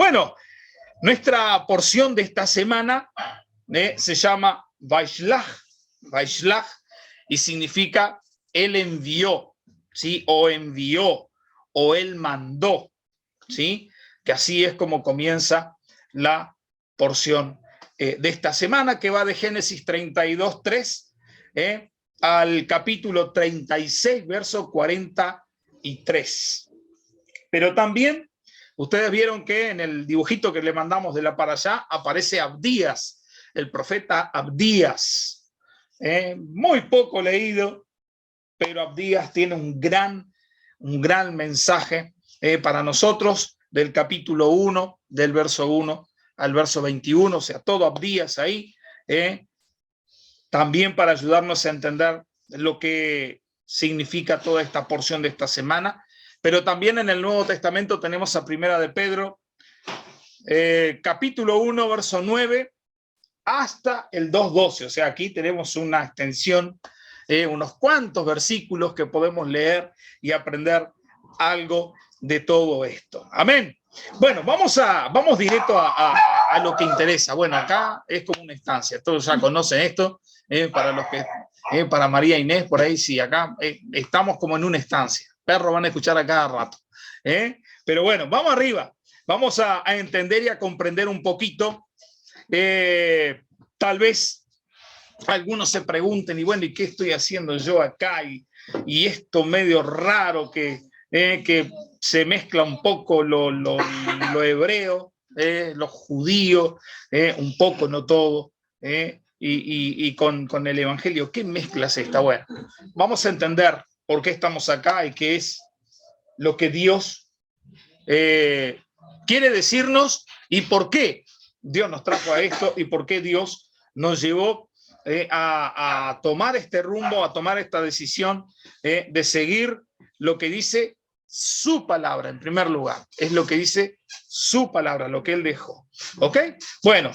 Bueno, nuestra porción de esta semana se llama Vaishlach, Vaishlach, y significa él envió, ¿sí? O envió, o él mandó, ¿sí? Que así es como comienza la porción de esta semana, que va de Génesis 32:3 al capítulo 36, verso 43. Pero también ustedes vieron que en el dibujito que le mandamos de la para allá aparece Abdías, el profeta Abdías. Muy poco leído, pero Abdías tiene un gran mensaje para nosotros, del capítulo 1, del verso 1 al verso 21, o sea, todo Abdías ahí, también para ayudarnos a entender lo que significa toda esta porción de esta semana. Pero también en el Nuevo Testamento tenemos a Primera de Pedro, capítulo 1, verso 9, hasta el 2:12. O sea, aquí tenemos una extensión, unos cuantos versículos que podemos leer y aprender algo de todo esto. Amén. Bueno, vamos directo a lo que interesa. Bueno, acá es como una estancia. Todos ya conocen esto. Para los que, para María Inés, por ahí sí, acá estamos como en una estancia. Perros van a escuchar a cada rato. Pero bueno, vamos arriba. Vamos a entender y a comprender un poquito. Tal vez algunos se pregunten, y bueno, ¿y qué estoy haciendo yo acá? Y esto medio raro que se mezcla un poco lo hebreo, lo judío, un poco, no todo, y con el evangelio. ¿Qué mezcla es esta? Bueno, vamos a entender por qué estamos acá y qué es lo que Dios quiere decirnos y por qué Dios nos trajo a esto y por qué Dios nos llevó a tomar este rumbo, a tomar esta decisión de seguir lo que dice su palabra. En primer lugar, es lo que dice su palabra, lo que él dejó. ¿Ok? Bueno,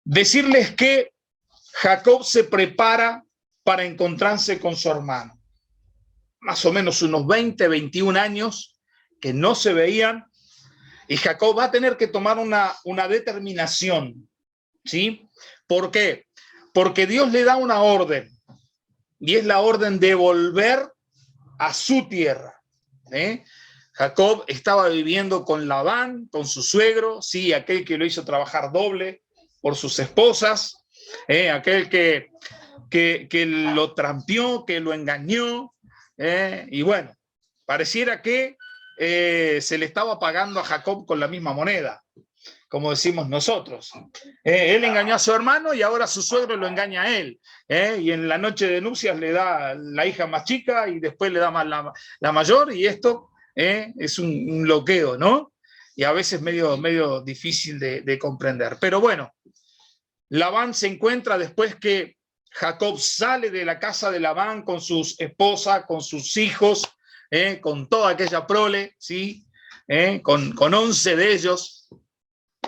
decirles que Jacob se prepara para encontrarse con su hermano. Más o menos unos 20, 21 años que no se veían, y Jacob va a tener que tomar una determinación, ¿sí? ¿Por qué? Porque Dios le da una orden, y es la orden de volver a su tierra. Jacob estaba viviendo con Labán, con su suegro, sí, aquel que lo hizo trabajar doble por sus esposas, aquel que lo trampeó, que lo engañó, y bueno, pareciera que se le estaba pagando a Jacob con la misma moneda, como decimos nosotros. Él engañó a su hermano y ahora su suegro lo engaña a él. Y en la noche de nupcias le da la hija más chica y después le da más la mayor, y esto es un bloqueo, ¿no? Y a veces medio difícil de comprender. Pero bueno, Labán se encuentra después que Jacob sale de la casa de Labán con sus esposas, con sus hijos, con toda aquella prole, ¿sí? Con 11 de ellos.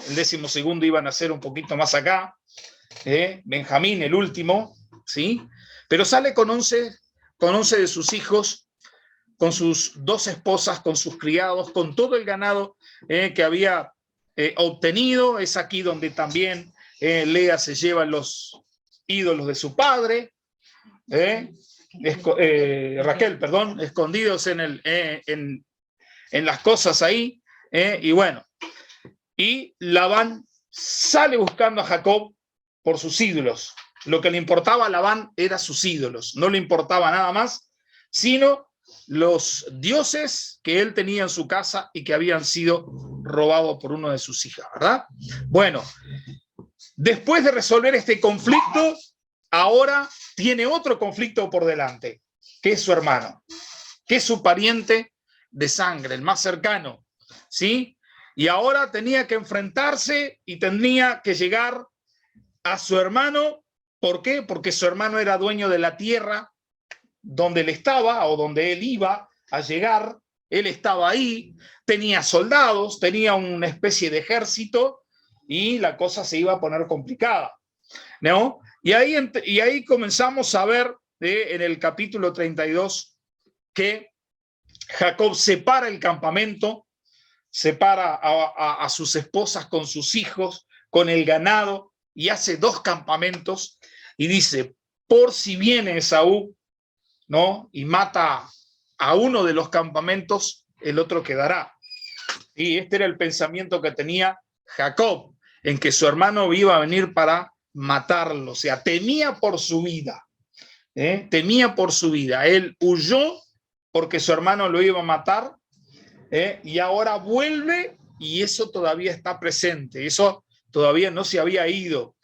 El 12º iba a nacer un poquito más acá, Benjamín, el último, ¿sí? Pero sale con 11 de sus hijos, con sus 2 esposas, con sus criados, con todo el ganado que había obtenido. Es aquí donde también Lea se lleva los ídolos de su padre, Raquel, perdón, escondidos en las cosas ahí, y bueno, y Labán sale buscando a Jacob por sus ídolos. Lo que le importaba a Labán era sus ídolos, no le importaba nada más, sino los dioses que él tenía en su casa y que habían sido robados por uno de sus hijas, ¿verdad? Bueno, después de resolver este conflicto, ahora tiene otro conflicto por delante, que es su hermano, que es su pariente de sangre, el más cercano, ¿sí? Y ahora tenía que enfrentarse y tenía que llegar a su hermano. ¿Por qué? Porque su hermano era dueño de la tierra donde él estaba o donde él iba a llegar. Él estaba ahí, tenía soldados, tenía una especie de ejército, y la cosa se iba a poner complicada, ¿no? Y ahí comenzamos a ver en el capítulo 32 que Jacob separa el campamento, separa a sus esposas con sus hijos, con el ganado, y hace 2 campamentos, y dice, por si viene Esaú, ¿no? Y mata a uno de los campamentos, el otro quedará. Y este era el pensamiento que tenía Jacob, en que su hermano iba a venir para matarlo, o sea, temía por su vida, temía por su vida. Él huyó porque su hermano lo iba a matar, y ahora vuelve, y eso todavía está presente, eso todavía no se había ido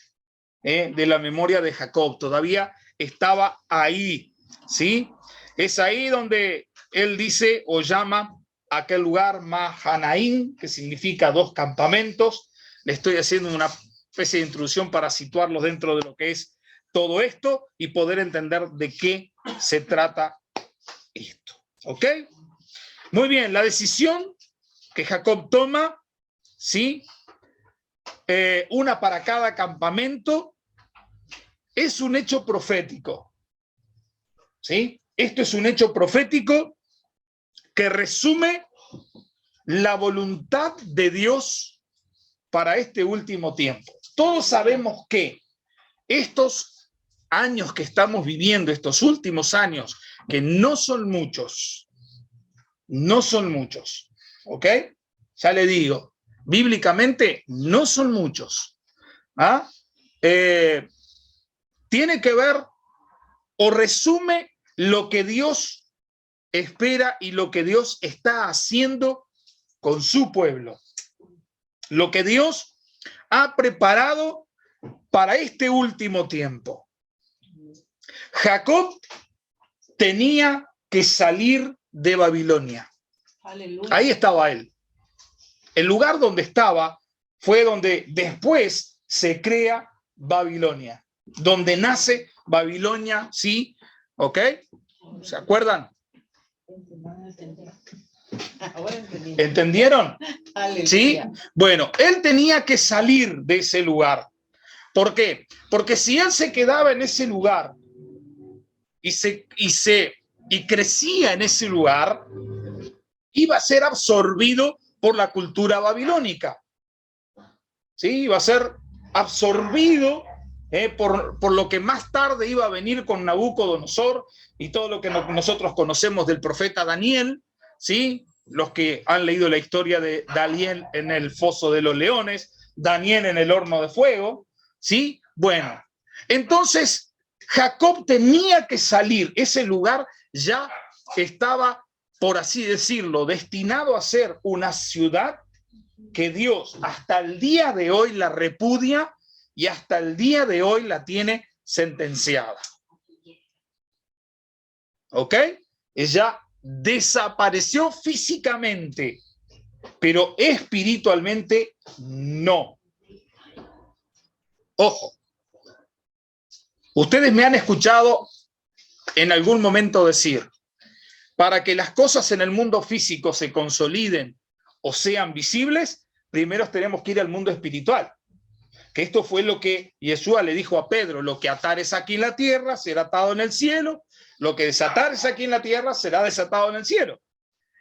de la memoria de Jacob, todavía estaba ahí, ¿sí? Es ahí donde él dice o llama a aquel lugar Mahanaim, que significa 2 campamentos. Le estoy haciendo una especie de introducción para situarlos dentro de lo que es todo esto y poder entender de qué se trata esto, ¿ok? Muy bien, la decisión que Jacob toma, ¿sí? Una para cada campamento, es un hecho profético, ¿sí? Esto es un hecho profético que resume la voluntad de Dios para este último tiempo. Todos sabemos que estos años que estamos viviendo, estos últimos años, que no son muchos, ¿ok? Ya le digo, bíblicamente no son muchos. ¿Ah? Tiene que ver o resume lo que Dios espera y lo que Dios está haciendo con su pueblo. Lo que Dios ha preparado para este último tiempo. Jacob tenía que salir de Babilonia. Aleluya. Ahí estaba él. El lugar donde estaba fue donde después se crea Babilonia, donde nace Babilonia, ¿sí? ¿Ok? ¿Se acuerdan? ¿Entendieron? ¿Sí? Bueno, él tenía que salir de ese lugar. ¿Por qué? Porque si él se quedaba en ese lugar y crecía en ese lugar, iba a ser absorbido por la cultura babilónica. ¿Sí? Iba a ser absorbido por lo que más tarde iba a venir con Nabucodonosor y todo lo que nosotros conocemos del profeta Daniel, ¿sí? Los que han leído la historia de Daniel en el foso de los leones, Daniel en el horno de fuego, ¿sí? Bueno, entonces Jacob tenía que salir, ese lugar ya estaba, por así decirlo, destinado a ser una ciudad que Dios hasta el día de hoy la repudia y hasta el día de hoy la tiene sentenciada. ¿Ok? Ella desapareció físicamente, pero espiritualmente no. Ojo, ustedes me han escuchado en algún momento decir, para que las cosas en el mundo físico se consoliden o sean visibles, primero tenemos que ir al mundo espiritual. Que esto fue lo que Yeshua le dijo a Pedro, lo que atares aquí en la tierra será atado en el cielo, lo que desatares aquí en la tierra será desatado en el cielo.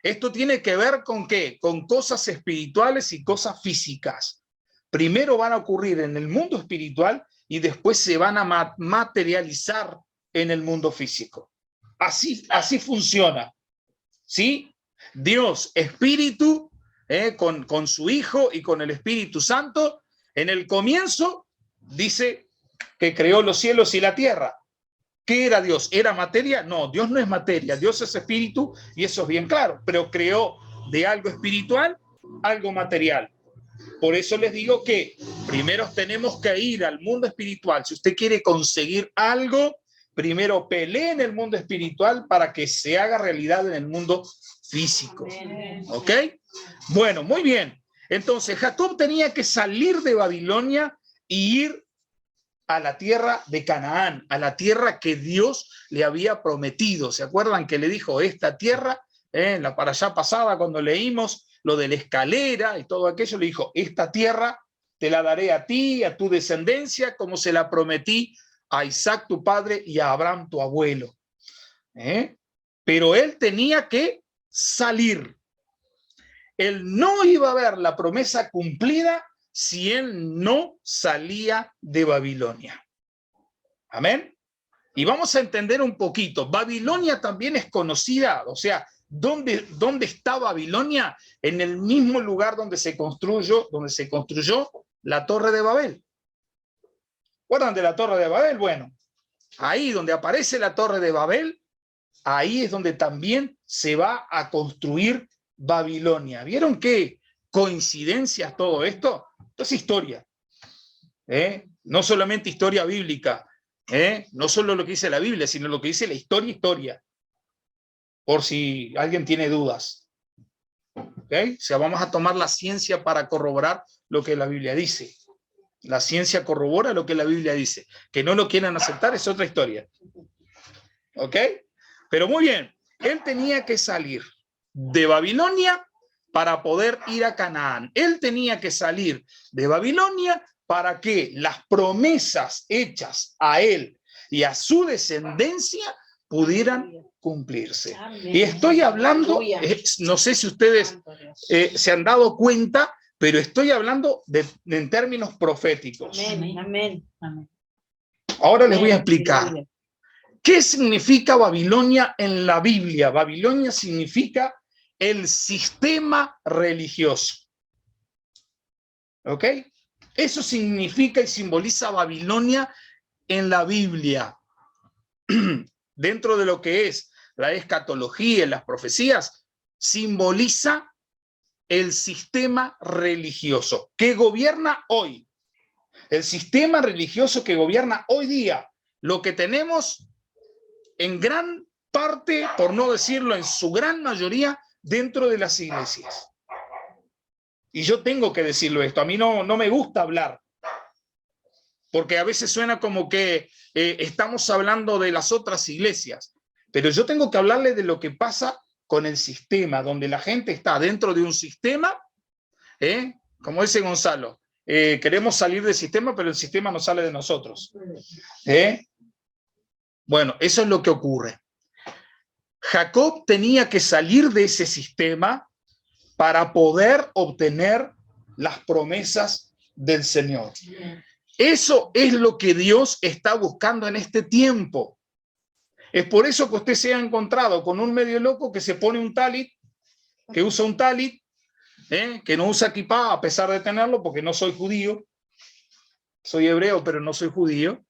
Esto tiene que ver con ¿qué? Con cosas espirituales y cosas físicas. Primero van a ocurrir en el mundo espiritual y después se van a materializar en el mundo físico. Así funciona, ¿sí? Dios, espíritu, con su Hijo y con el Espíritu Santo, en el comienzo dice que creó los cielos y la tierra. ¿Qué era Dios? ¿Era materia? No, Dios no es materia, Dios es espíritu y eso es bien claro, pero creó de algo espiritual, algo material. Por eso les digo que primero tenemos que ir al mundo espiritual. Si usted quiere conseguir algo, primero pelee en el mundo espiritual para que se haga realidad en el mundo físico. ¿Ok? Bueno, muy bien. Entonces, Jacob tenía que salir de Babilonia y ir a la tierra de Canaán, a la tierra que Dios le había prometido. ¿Se acuerdan que le dijo esta tierra? En la para allá pasada, cuando leímos lo de la escalera y todo aquello, le dijo, esta tierra te la daré a ti, a tu descendencia, como se la prometí a Isaac tu padre y a Abraham tu abuelo. Pero él tenía que salir. él no iba a ver la promesa cumplida si él no salía de Babilonia. Amén. Y vamos a entender un poquito. Babilonia también es conocida, o sea, ¿dónde está Babilonia? En el mismo lugar donde se construyó la Torre de Babel. ¿Recuerdan de la Torre de Babel? Bueno, ahí donde aparece la Torre de Babel, ahí es donde también se va a construir Babilonia. ¿Vieron qué coincidencias todo esto? Esto es historia. No solamente historia bíblica, no solo lo que dice la Biblia, sino lo que dice la historia. Por si alguien tiene dudas. ¿Okay? O sea, vamos a tomar la ciencia para corroborar lo que la Biblia dice. La ciencia corrobora lo que la Biblia dice. Que no lo quieran aceptar es otra historia. ¿Ok? Pero muy bien, él tenía que salir de Babilonia para poder ir a Canaán. Él tenía que salir de Babilonia para que las promesas hechas a él y a su descendencia pudieran cumplirse. Y estoy hablando, no sé si ustedes se han dado cuenta, pero estoy hablando en términos proféticos. Amén. Ahora les voy a explicar. ¿Qué significa Babilonia en la Biblia? Babilonia significa el sistema religioso. ¿Ok? Eso significa y simboliza Babilonia en la Biblia. Dentro de lo que es la escatología y las profecías, simboliza el sistema religioso que gobierna hoy. El sistema religioso que gobierna hoy día. Lo que tenemos en gran parte, por no decirlo en su gran mayoría, dentro de las iglesias. Y yo tengo que decirlo esto, a mí no me gusta hablar, porque a veces suena como que estamos hablando de las otras iglesias, pero yo tengo que hablarle de lo que pasa con el sistema, donde la gente está dentro de un sistema, como dice Gonzalo, queremos salir del sistema, pero el sistema no sale de nosotros. Bueno, eso es lo que ocurre. Jacob tenía que salir de ese sistema para poder obtener las promesas del Señor. Eso es lo que Dios está buscando en este tiempo. Es por eso que usted se ha encontrado con un medio loco que se pone un talit, que usa un talit, que no usa kipá a pesar de tenerlo, porque no soy judío. Soy hebreo, pero no soy judío.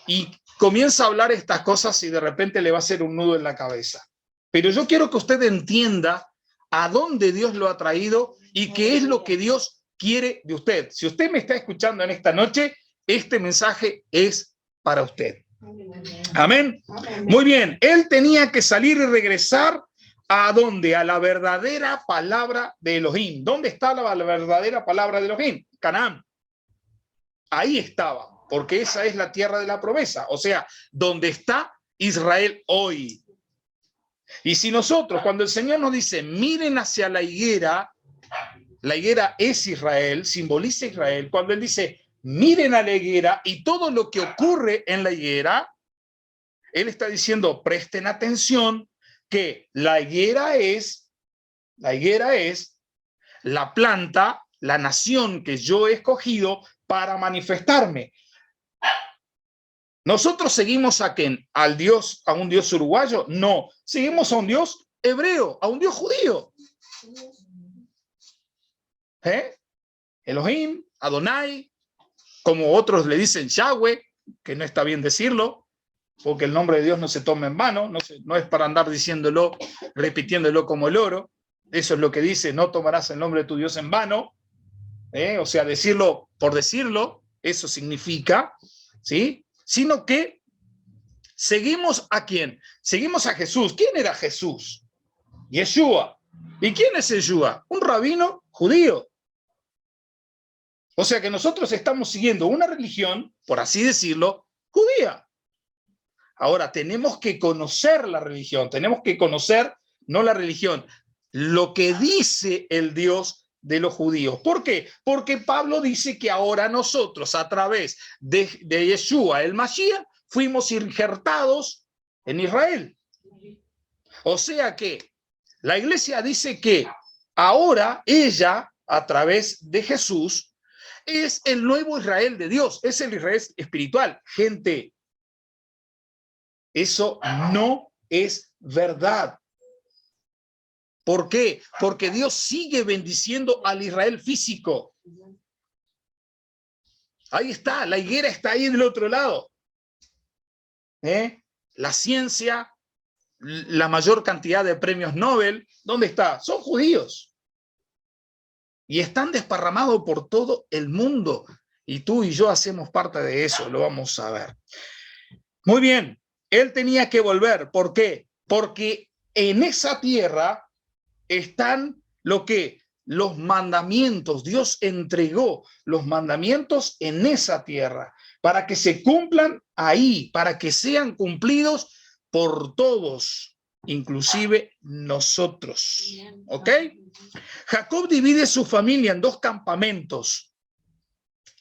Y comienza a hablar estas cosas y de repente le va a hacer un nudo en la cabeza. Pero yo quiero que usted entienda a dónde Dios lo ha traído y qué es lo que Dios quiere de usted. Si usted me está escuchando en esta noche, este mensaje es para usted. Amén. Muy bien, él tenía que salir y regresar ¿a dónde? A la verdadera palabra de Elohim. ¿Dónde está la verdadera palabra de Elohim? Canaán. Ahí estaba, porque esa es la tierra de la promesa, o sea, donde está Israel hoy. Y si nosotros, cuando el Señor nos dice, miren hacia la higuera es Israel, simboliza Israel. Cuando Él dice, miren a la higuera y todo lo que ocurre en la higuera, Él está diciendo, presten atención, que la higuera es la planta, la nación que yo he escogido para manifestarme. ¿Nosotros seguimos a quién? ¿A un Dios uruguayo? No, seguimos a un Dios hebreo, a un Dios judío. Elohim, Adonai, como otros le dicen Yahweh, que no está bien decirlo, porque el nombre de Dios no se toma en vano, no es para andar diciéndolo, repitiéndolo como el oro. Eso es lo que dice, no tomarás el nombre de tu Dios en vano. O sea, decirlo por decirlo, eso significa, ¿sí? Sino que seguimos ¿a quién? Seguimos a Jesús. ¿Quién era Jesús? Yeshua. ¿Y quién es Yeshua? Un rabino judío. O sea que nosotros estamos siguiendo una religión, por así decirlo, judía. Ahora, tenemos que conocer la religión, tenemos que conocer, no la religión, lo que dice el Dios de los judíos. ¿Por qué? Porque Pablo dice que ahora nosotros, a través de Yeshua, el Mashiach, fuimos injertados en Israel. O sea que la iglesia dice que ahora ella, a través de Jesús, es el nuevo Israel de Dios, es el Israel espiritual. Gente, eso no es verdad. ¿Por qué? Porque Dios sigue bendiciendo al Israel físico. Ahí está, la higuera está ahí del otro lado. La ciencia, la mayor cantidad de premios Nobel, ¿dónde está? Son judíos. Y están desparramados por todo el mundo. Y tú y yo hacemos parte de eso, lo vamos a ver. Muy bien, él tenía que volver. ¿Por qué? Porque en esa tierra están los mandamientos. Dios entregó los mandamientos en esa tierra para que se cumplan ahí, para que sean cumplidos por todos, inclusive nosotros. ¿Ok? Jacob divide su familia en dos campamentos.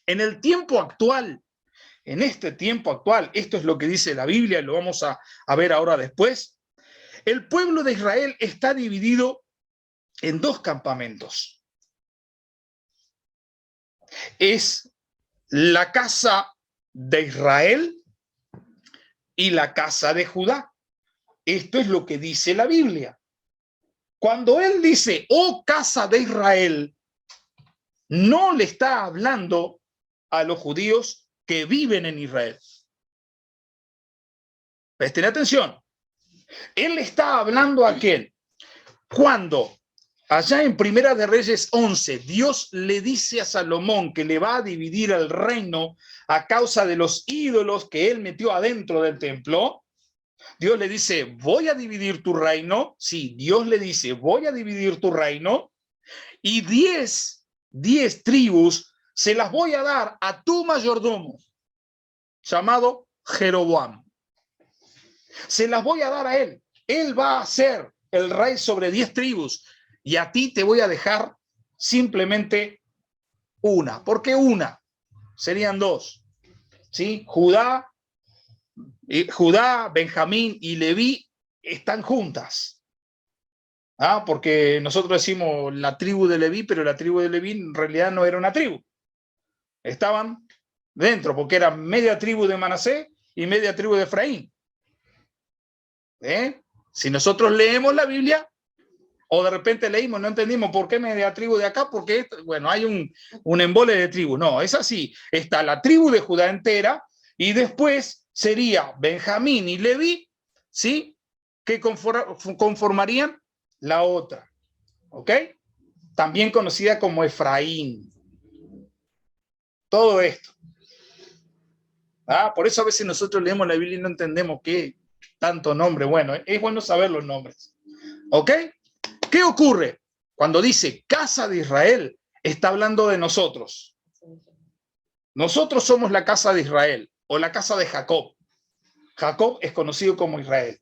En el tiempo actual, en este tiempo actual, esto es lo que dice la Biblia, lo vamos a ver ahora después, el pueblo de Israel está dividido en dos campamentos. Es la casa de Israel y la casa de Judá. Esto es lo que dice la Biblia. Cuando él dice, oh casa de Israel, no le está hablando a los judíos que viven en Israel. Presten atención. Él está hablando a quién. Cuando allá en Primera de Reyes 11, Dios le dice a Salomón que le va a dividir el reino a causa de los ídolos que él metió adentro del templo. Dios le dice, voy a dividir tu reino. Sí, Dios le dice, voy a dividir tu reino. Y 10 tribus se las voy a dar a tu mayordomo, llamado Jeroboam. Se las voy a dar a él. Él va a ser el rey sobre 10 tribus. Y a ti te voy a dejar simplemente una. ¿Por qué una? Serían dos. ¿Sí? Judá, Benjamín y Leví están juntas. Porque nosotros decimos la tribu de Leví, pero la tribu de Leví en realidad no era una tribu. Estaban dentro, porque era media tribu de Manasés y media tribu de Efraín. Si nosotros leemos la Biblia, o de repente leímos, no entendimos por qué media tribu de acá, porque, bueno, hay un embole de tribu. No, es así. Está la tribu de Judá entera, y después sería Benjamín y Leví, ¿sí? Que conformarían la otra. ¿Ok? También conocida como Efraín. Todo esto. Por eso a veces nosotros leemos la Biblia y no entendemos qué tanto nombre. Bueno, es bueno saber los nombres. ¿Ok? ¿Qué ocurre? Cuando dice casa de Israel, está hablando de nosotros. Nosotros somos la casa de Israel o la casa de Jacob. Jacob es conocido como Israel.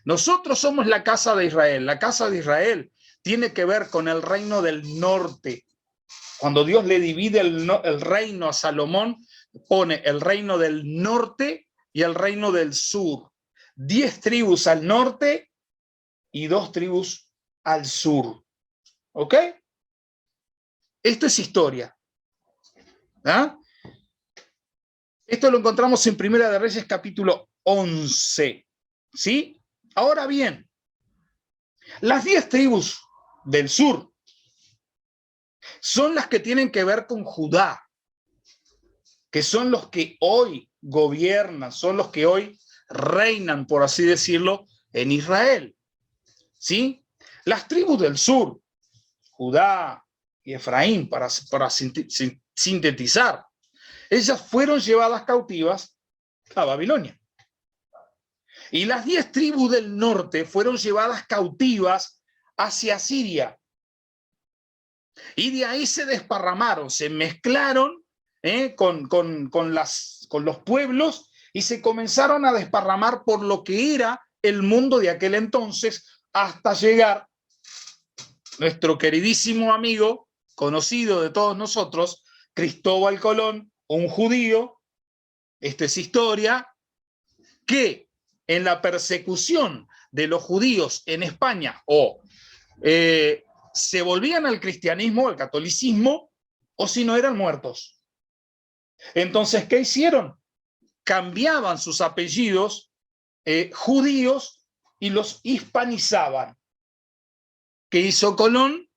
Nosotros somos la casa de Israel. La casa de Israel tiene que ver con el reino del norte. Cuando Dios le divide el reino a Salomón, pone el reino del norte y el reino del sur. 10 tribus al norte y 2 tribus al sur. ¿Ok? Esto es historia. Esto lo encontramos en Primera de Reyes capítulo 11. ¿Sí? Ahora bien, las 10 tribus del sur son las que tienen que ver con Judá, que son los que hoy gobiernan, son los que hoy reinan, por así decirlo, en Israel. ¿Sí? Las tribus del sur, Judá y Efraín, para sintetizar, ellas fueron llevadas cautivas a Babilonia. Y las 10 tribus del norte fueron llevadas cautivas hacia Siria. Y de ahí se desparramaron, se mezclaron con los pueblos y se comenzaron a desparramar por lo que era el mundo de aquel entonces, hasta llegar nuestro queridísimo amigo, conocido de todos nosotros, Cristóbal Colón, un judío, esto es historia, que en la persecución de los judíos en España, o se volvían al cristianismo, al catolicismo, o si no eran muertos. Entonces, ¿qué hicieron? Cambiaban sus apellidos judíos y los hispanizaban. ¿Qué hizo Colón?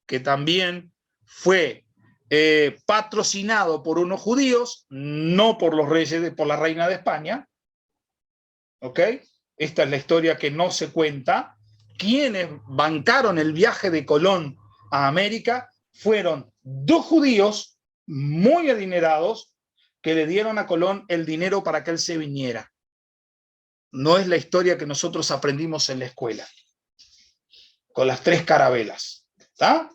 Que también fue patrocinado por unos judíos, no por los reyes, por la reina de España. ¿Ok? Esta es la historia que no se cuenta. Quienes bancaron el viaje de Colón a América fueron dos judíos muy adinerados que le dieron a Colón el dinero para que él se viniera. No es la historia que nosotros aprendimos en la escuela, con las 3 carabelas. ¿Está?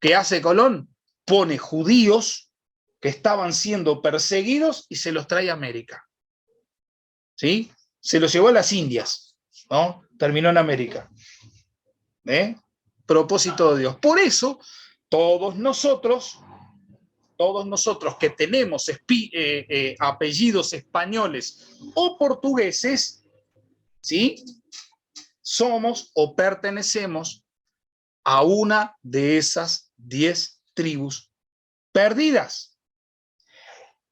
¿Qué hace Colón? Pone judíos que estaban siendo perseguidos y se los trae a América. ¿Sí? Se los llevó a las Indias, ¿no? Terminó en América. Propósito de Dios. Por eso, todos nosotros que tenemos apellidos españoles o portugueses, ¿sí? Somos o pertenecemos a una de esas 10 tribus perdidas.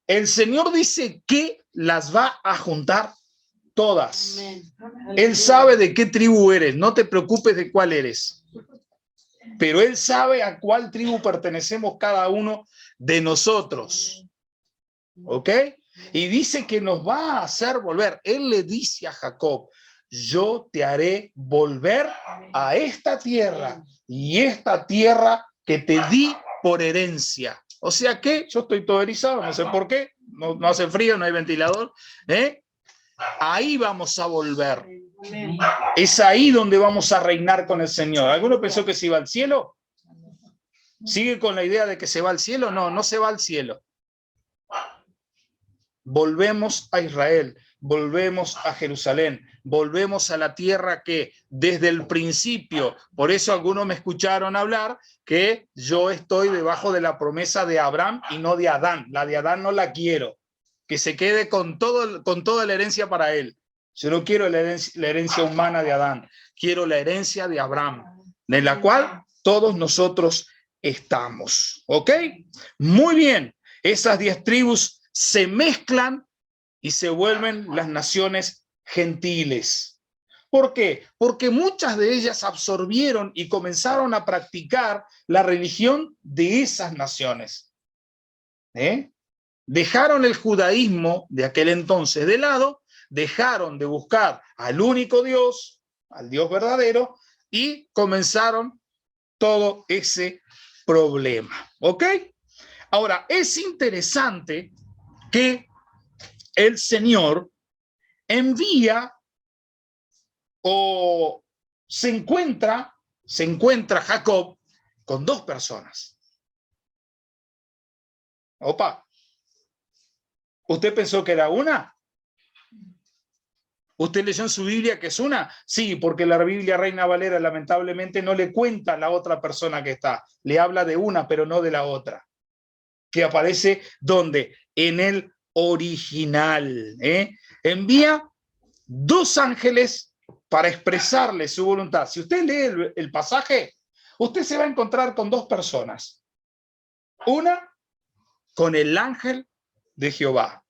El Señor dice que las va a juntar todas. Él sabe de qué tribu eres, no te preocupes de cuál eres. Pero Él sabe a cuál tribu pertenecemos cada uno de nosotros. ¿Ok? Y dice que nos va a hacer volver. Él le dice a Jacob, yo te haré volver a esta tierra y esta tierra que te di por herencia. O sea que yo estoy todo erizado, no sé por qué, no hace frío, no hay ventilador. Ahí vamos a volver. Es ahí donde vamos a reinar con el Señor. ¿Alguno pensó que se iba al cielo? ¿Sigue con la idea de que se va al cielo? No, no se va al cielo. Volvemos a Israel, volvemos a Jerusalén, volvemos a la tierra que desde el principio, por eso algunos me escucharon hablar que yo estoy debajo de la promesa de Abraham y no de Adán. La de Adán no la quiero, que se quede con toda la herencia para él. Yo no quiero la herencia humana de Adán, quiero la herencia de Abraham, en la cual todos nosotros estamos. ¿Ok? Muy bien, esas 10 tribus se mezclan y se vuelven las naciones gentiles. ¿Por qué? Porque muchas de ellas absorbieron y comenzaron a practicar la religión de esas naciones. Dejaron el judaísmo de aquel entonces de lado, dejaron de buscar al único Dios, al Dios verdadero, y comenzaron todo ese problema. ¿Ok? Ahora, es interesante que el Señor envía o se encuentra Jacob con 2 personas. Opa, ¿usted pensó que era una? ¿Usted leyó en su Biblia que es una? Sí, porque la Biblia Reina Valera lamentablemente no le cuenta a la otra persona que está. Le habla de una, pero no de la otra. Que aparece ¿dónde? En el original. Envía 2 ángeles para expresarle su voluntad. Si usted lee el pasaje, usted se va a encontrar con 2 personas. Una, con el ángel de Jehová.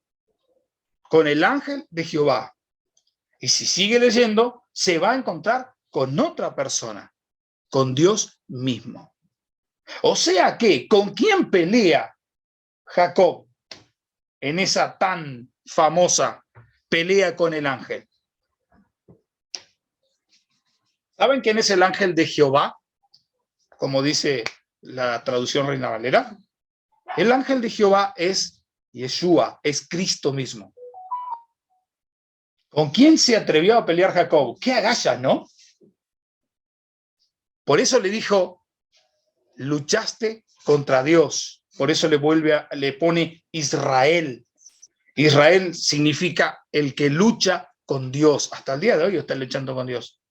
Con el ángel de Jehová. Y si sigue leyendo, se va a encontrar con otra persona, con Dios mismo. O sea que, ¿con quién pelea Jacob en esa tan famosa pelea con el ángel? ¿Saben quién es el ángel de Jehová? Como dice la traducción Reina Valera. El ángel de Jehová es Yeshua, es Cristo mismo. ¿Con quién se atrevió a pelear Jacob? Qué agallas, ¿no? Por eso le dijo, luchaste contra Dios. Por eso le pone Israel. Israel significa el que lucha con Dios. Hasta el día de hoy están luchando con Dios.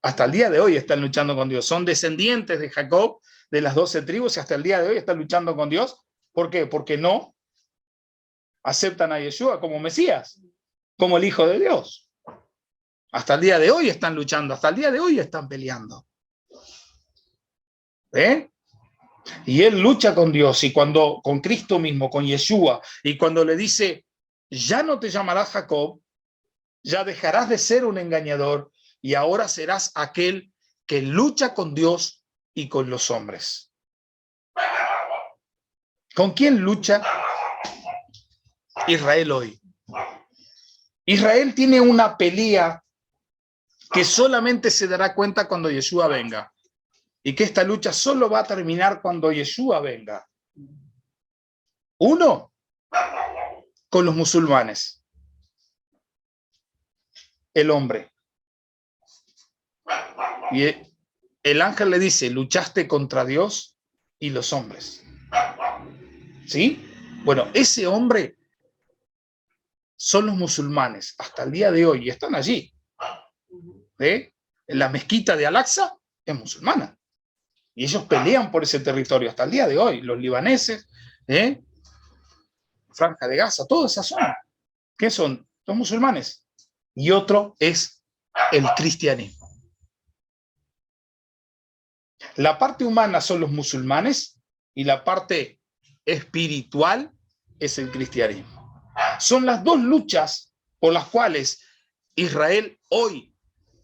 Hasta el día de hoy están luchando con Dios. Son descendientes de Jacob, de las 12 tribus, y hasta el día de hoy están luchando con Dios. ¿Por qué? Porque no aceptan a Yeshua como Mesías, como el Hijo de Dios. Hasta el día de hoy están luchando, hasta el día de hoy están peleando. ¿eh? Y él lucha con Dios, y cuando con Cristo mismo, con Yeshua, y cuando le dice, ya no te llamarás Jacob, ya dejarás de ser un engañador, y ahora serás aquel que lucha con Dios y con los hombres. ¿Con quién lucha Israel hoy? Israel tiene una pelea que solamente se dará cuenta cuando Yeshua venga, y que esta lucha solo va a terminar cuando Yeshua venga. Uno, con los musulmanes, el hombre. Y el ángel le dice, luchaste contra Dios y los hombres. ¿Sí? Bueno, ese hombre son los musulmanes hasta el día de hoy, y están allí. ¿Eh? La mezquita de Al-Aqsa es musulmana, y ellos pelean por ese territorio hasta el día de hoy. Los libaneses, Franja de Gaza, toda esa zona, ¿qué son? Los musulmanes. Y otro es el cristianismo. La parte humana son los musulmanes y la parte espiritual es el cristianismo. Son las dos luchas por las cuales Israel hoy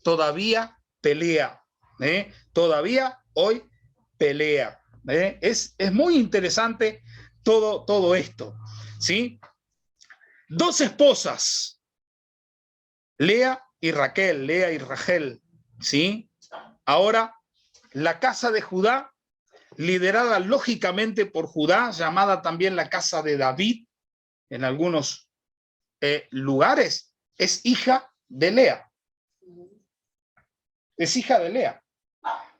todavía pelea. Todavía hoy pelea. Es muy interesante todo esto. ¿Sí? Dos esposas, Lea y Rachel, ¿sí? Ahora, la casa de Judá, liderada lógicamente por Judá, llamada también la casa de David, en algunos lugares, es hija de Lea. Es hija de Lea.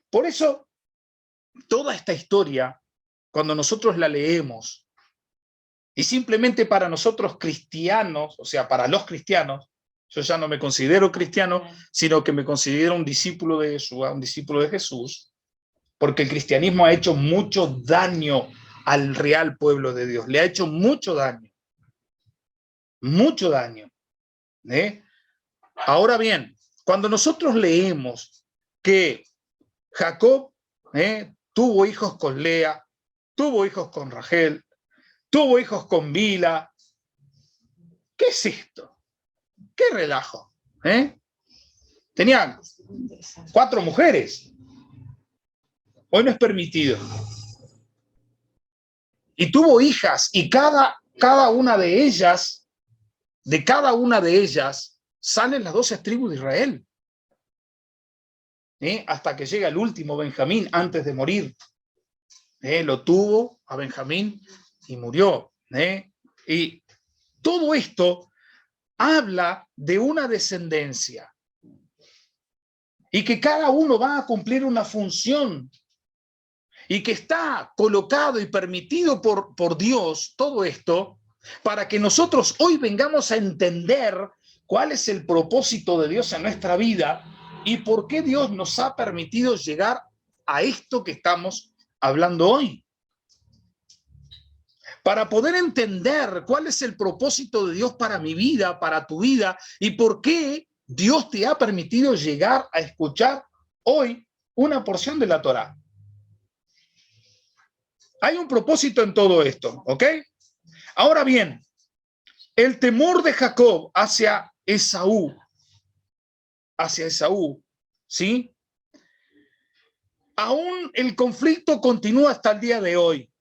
Por eso, toda esta historia, cuando nosotros la leemos, y simplemente para nosotros cristianos, o sea, para los cristianos, yo ya no me considero cristiano, sino que me considero un discípulo de Yeshua, un discípulo de Jesús, porque el cristianismo ha hecho mucho daño al real pueblo de Dios, le ha hecho mucho daño. Mucho daño. Ahora bien, cuando nosotros leemos que Jacob tuvo hijos con Lea, tuvo hijos con Rachel, tuvo hijos con Bila, ¿qué es esto? ¿Qué relajo? Tenían 4 mujeres. Hoy no es permitido. Y tuvo hijas, y cada una de ellas, salen las 12 tribus de Israel. Hasta que llega el último, Benjamín, antes de morir. Lo tuvo a Benjamín y murió. Y todo esto habla de una descendencia. Y que cada uno va a cumplir una función. Y que está colocado y permitido por Dios todo esto para que nosotros hoy vengamos a entender cuál es el propósito de Dios en nuestra vida y por qué Dios nos ha permitido llegar a esto que estamos hablando hoy. Para poder entender cuál es el propósito de Dios para mi vida, para tu vida, y por qué Dios te ha permitido llegar a escuchar hoy una porción de la Torá. Hay un propósito en todo esto, ¿ok? Ahora bien, el temor de Jacob hacia Esaú, ¿sí? Aún el conflicto continúa hasta el día de hoy,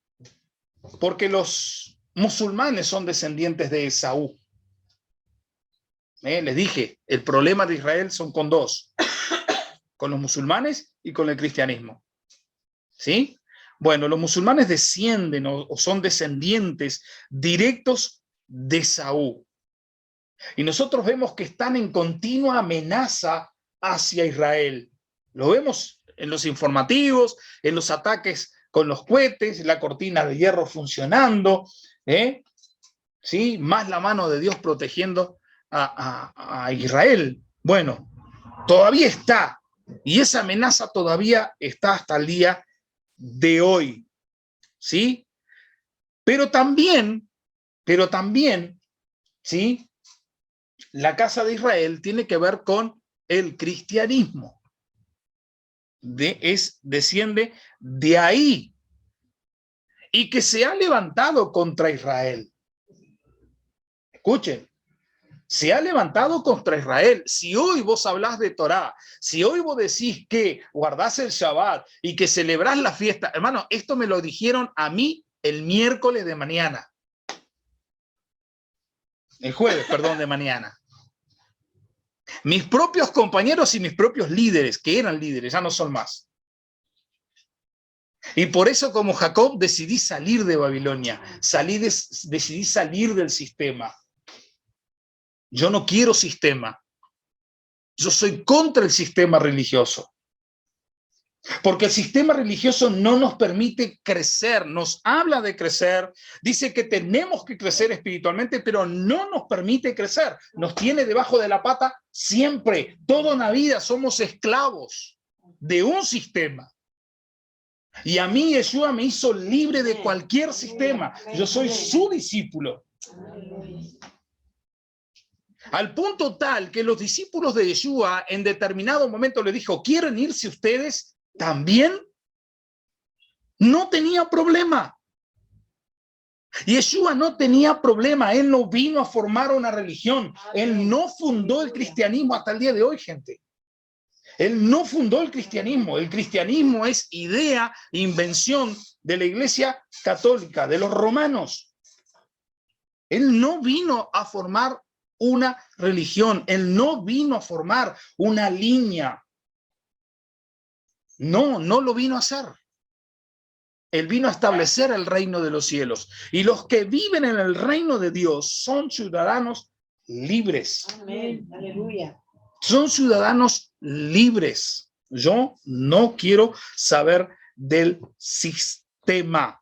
porque los musulmanes son descendientes de Esaú. Les dije, el problema de Israel son con dos, con los musulmanes y con el cristianismo, ¿sí? Bueno, los musulmanes descienden o son descendientes directos de Esaú. Y nosotros vemos que están en continua amenaza hacia Israel. Lo vemos en los informativos, en los ataques con los cohetes, la cortina de hierro funcionando, ¿sí? Más la mano de Dios protegiendo a Israel. Bueno, todavía está, y esa amenaza todavía está hasta el día de hoy, ¿sí? Pero también, ¿sí? La casa de Israel tiene que ver con el cristianismo. desciende de ahí, y que se ha levantado contra Israel. Escuchen, se ha levantado contra Israel. Si hoy vos hablás de Torá, si hoy vos decís que guardás el Shabbat y que celebrás la fiesta, hermano, esto me lo dijeron a mí el miércoles de mañana. El jueves, perdón, de mañana. Mis propios compañeros y mis propios líderes, que eran líderes, ya no son más. Y por eso, como Jacob, decidí salir de Babilonia, decidí salir del sistema. Yo no quiero sistema. Yo soy contra el sistema religioso. Porque el sistema religioso no nos permite crecer, nos habla de crecer, dice que tenemos que crecer espiritualmente, pero no nos permite crecer. Nos tiene debajo de la pata siempre, toda una vida somos esclavos de un sistema. Y a mí Yeshua me hizo libre de cualquier sistema. Yo soy su discípulo. Al punto tal que los discípulos de Yeshua en determinado momento le dijo, ¿quieren irse ustedes también? No tenía problema. Yeshua no tenía problema. Él no vino a formar una religión. Él no fundó el cristianismo hasta el día de hoy, gente. Él no fundó el cristianismo. El cristianismo es idea, invención de la Iglesia Católica, de los romanos. Él no vino a formar una religión. Él no vino a formar una línea. No lo vino a hacer. Él vino a establecer el reino de los cielos. Y los que viven en el reino de Dios son ciudadanos libres. Amén. Aleluya. Son ciudadanos libres. Yo no quiero saber del sistema.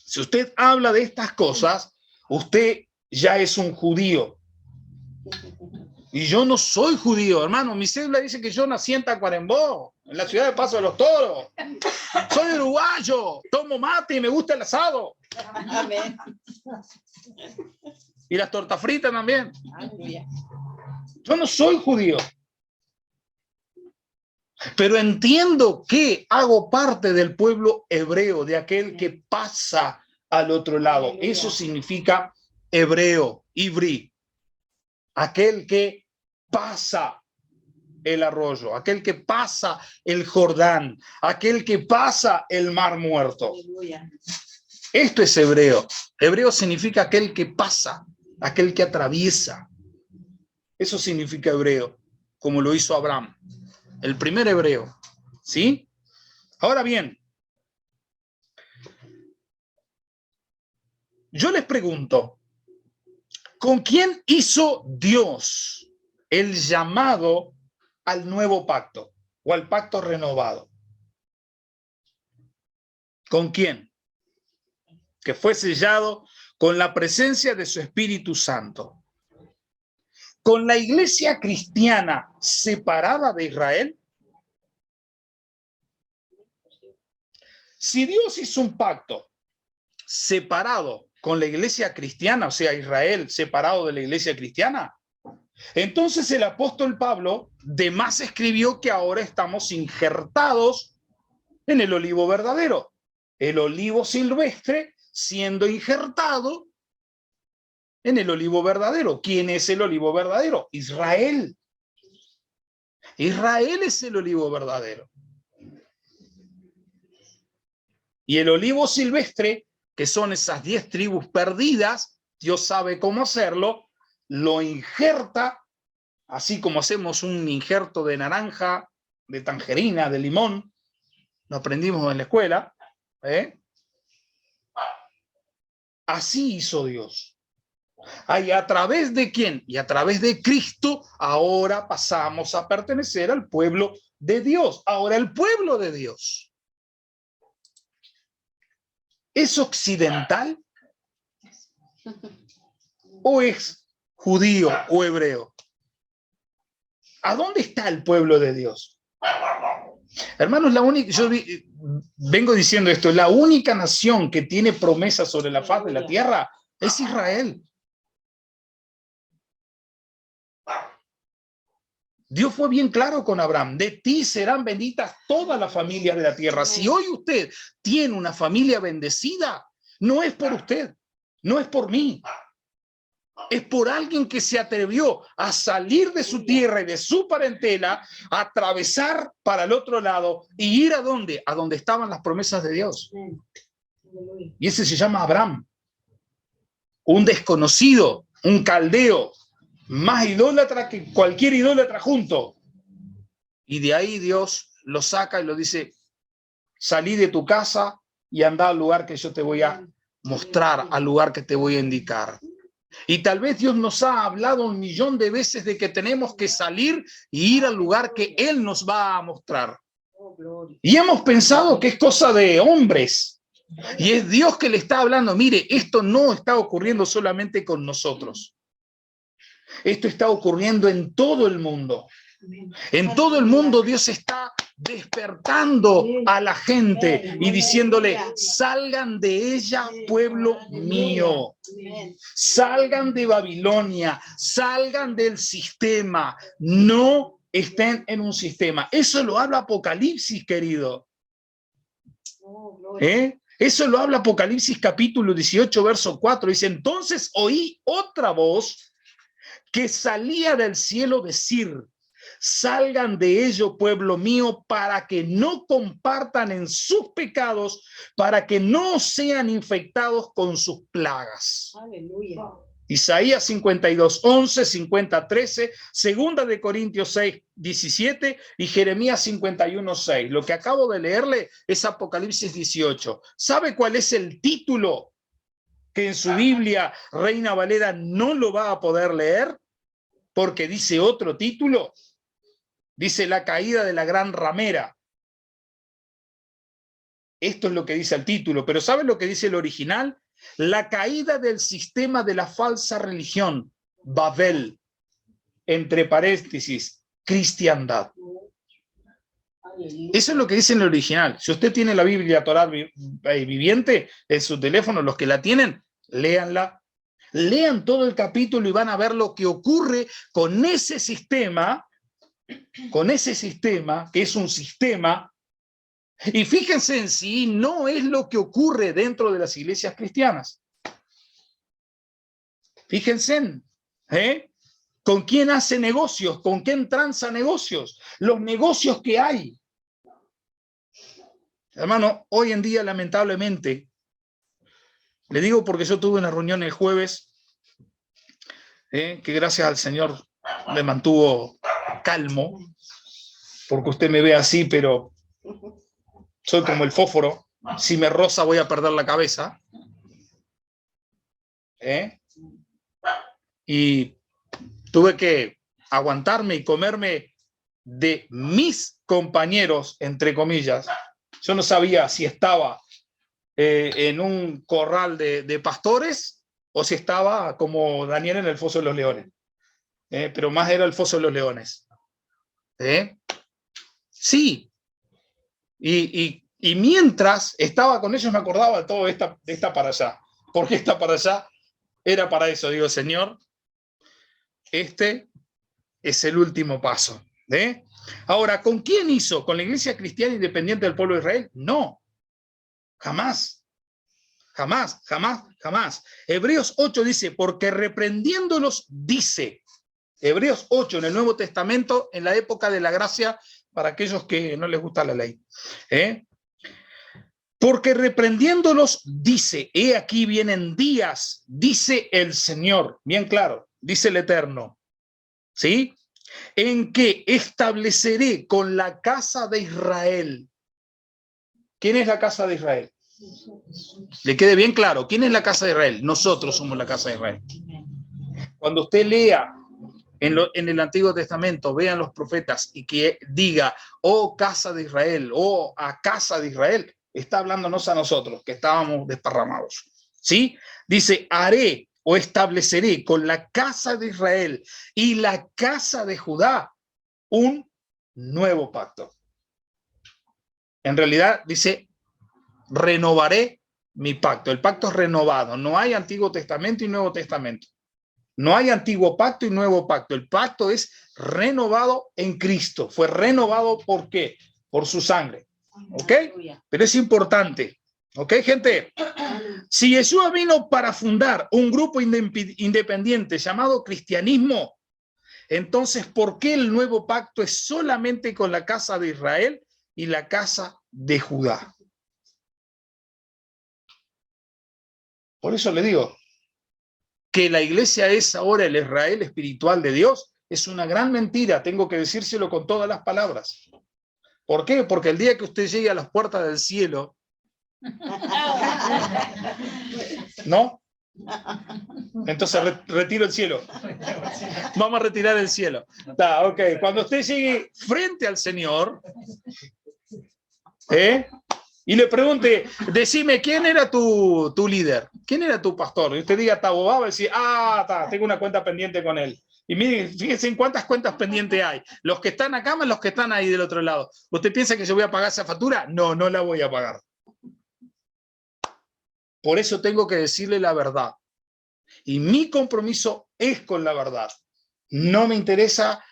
Si usted habla de estas cosas, usted ya es un judío. Y yo no soy judío, hermano. Mi cédula dice que yo nací en Tacuarembó, en la ciudad de Paso de los Toros. Soy uruguayo, tomo mate y me gusta el asado. Amén. Y las tortas fritas también. Aleluya. Yo no soy judío. Pero entiendo que hago parte del pueblo hebreo, de aquel que pasa al otro lado. Eso significa hebreo, ibrí. Aquel que pasa el arroyo, aquel que pasa el Jordán, aquel que pasa el Mar Muerto. Aleluya. Esto es hebreo. Hebreo significa aquel que pasa, aquel que atraviesa. Eso significa hebreo, como lo hizo Abraham, el primer hebreo. ¿Sí? Ahora bien, yo les pregunto, ¿con quién hizo Dios el llamado al nuevo pacto o al pacto renovado? ¿Con quién? Que fue sellado con la presencia de su Espíritu Santo. ¿Con la iglesia cristiana separada de Israel? Si Dios hizo un pacto separado con la iglesia cristiana, o sea, Israel separado de la iglesia cristiana, entonces el apóstol Pablo de más escribió que ahora estamos injertados en el olivo verdadero, el olivo silvestre siendo injertado en el olivo verdadero. ¿Quién es el olivo verdadero? Israel. Israel es el olivo verdadero. Y el olivo silvestre, que son esas 10 tribus perdidas, Dios sabe cómo hacerlo, lo injerta, así como hacemos un injerto de naranja, de tangerina, de limón, lo aprendimos en la escuela, Así hizo Dios. ¿Y a través de quién? Y a través de Cristo, ahora pasamos a pertenecer al pueblo de Dios. Ahora el pueblo de Dios ¿es occidental o es judío o hebreo? ¿A dónde está el pueblo de Dios? Hermanos, vengo diciendo esto, la única nación que tiene promesa sobre la faz de la tierra es Israel. Dios fue bien claro con Abraham, de ti serán benditas todas las familias de la tierra. Si hoy usted tiene una familia bendecida, no es por usted, no es por mí. Es por alguien que se atrevió a salir de su tierra y de su parentela, a atravesar para el otro lado y ir ¿a dónde? A donde estaban las promesas de Dios. Y ese se llama Abraham. Un desconocido, un caldeo, más idólatra que cualquier idólatra junto. Y de ahí Dios lo saca y lo dice, salí de tu casa y anda al lugar que yo te voy a mostrar, al lugar que te voy a indicar. Y tal vez Dios nos ha hablado 1.000.000 de veces de que tenemos que salir y ir al lugar que Él nos va a mostrar. Y hemos pensado que es cosa de hombres. Y es Dios que le está hablando, mire, esto no está ocurriendo solamente con nosotros. Esto está ocurriendo en todo el mundo. En todo el mundo Dios está despertando a la gente y diciéndole, salgan de ella, pueblo mío. Salgan de Babilonia, salgan del sistema. No estén en un sistema. Eso lo habla Apocalipsis, querido. Eso lo habla Apocalipsis capítulo 18, verso 4. Dice, entonces oí otra voz que salía del cielo decir, salgan de ello, pueblo mío, para que no compartan en sus pecados, para que no sean infectados con sus plagas. Aleluya. Isaías 52, 11, 50, 13, segunda de Corintios 6, 17 y Jeremías 51, 6. Lo que acabo de leerle es Apocalipsis 18. ¿Sabe cuál es el título que en su Biblia Reina Valera no lo va a poder leer? Porque dice otro título. Dice la caída de la gran ramera. Esto es lo que dice el título, pero ¿sabe lo que dice el original? La caída del sistema de la falsa religión, Babel, entre paréntesis, cristiandad. Eso es lo que dice en el original. Si usted tiene la Biblia Torá viviente en su teléfono, los que la tienen, léanla. Lean todo el capítulo y van a ver lo que ocurre con ese sistema, que es un sistema. Y fíjense en sí, no es lo que ocurre dentro de las iglesias cristianas. Fíjense, ¿con quién hace negocios? ¿Con quién tranza negocios? Los negocios que hay. Hermano, hoy en día, lamentablemente, le digo porque yo tuve una reunión el jueves, que gracias al Señor me mantuvo calmo, porque usted me ve así, pero soy como el fósforo. Si me roza voy a perder la cabeza. Y tuve que aguantarme y comerme de mis compañeros, entre comillas. Yo no sabía si estaba en un corral de pastores o si estaba como Daniel en el foso de los leones. Pero más era el foso de los leones. Sí. Y mientras estaba con ellos me acordaba de todo de esta para allá. Porque esta para allá era para eso. Digo, Señor, este es el último paso. Ahora, ¿con quién hizo? ¿Con la Iglesia Cristiana Independiente del Pueblo de Israel? No. Jamás. Jamás, jamás, jamás. Hebreos 8 dice, porque reprendiéndolos dice. Hebreos 8 en el Nuevo Testamento, en la época de la gracia, para aquellos que no les gusta la ley. Porque reprendiéndolos dice, he aquí vienen días, dice el Señor, bien claro, dice el Eterno, ¿sí? En que estableceré con la casa de Israel. ¿Quién es la casa de Israel? Le quede bien claro, ¿quién es la casa de Israel? Nosotros somos la casa de Israel. Cuando usted lea en el Antiguo Testamento, vean los profetas y que diga, oh casa de Israel, oh a casa de Israel, está hablándonos a nosotros, que estábamos desparramados. ¿Sí? Dice, haré o estableceré con la casa de Israel y la casa de Judá un nuevo pacto. En realidad dice, renovaré mi pacto. El pacto es renovado. No hay Antiguo Testamento y Nuevo Testamento. No hay antiguo pacto y nuevo pacto. El pacto es renovado en Cristo. Fue renovado ¿por qué? Por su sangre. ¿Ok? Pero es importante. ¿Ok, gente? Si Yeshua vino para fundar un grupo independiente llamado cristianismo, entonces, ¿por qué el nuevo pacto es solamente con la casa de Israel y la casa de Judá? Por eso le digo que la iglesia es ahora el Israel espiritual de Dios. Es una gran mentira, tengo que decírselo con todas las palabras. ¿Por qué? Porque el día que usted llegue a las puertas del cielo, ¿no? Entonces retiro el cielo. Vamos a retirar el cielo. Está, ok. Cuando usted llegue frente al Señor, y le pregunte, decime, ¿quién era tu líder? ¿Quién era tu pastor? Y usted diga, Tabobá, va a decir, tengo una cuenta pendiente con él. Y mire, fíjense en cuántas cuentas pendientes hay. Los que están acá más los que están ahí del otro lado. ¿Usted piensa que yo voy a pagar esa factura? No, no la voy a pagar. Por eso tengo que decirle la verdad. Y mi compromiso es con la verdad. No me interesa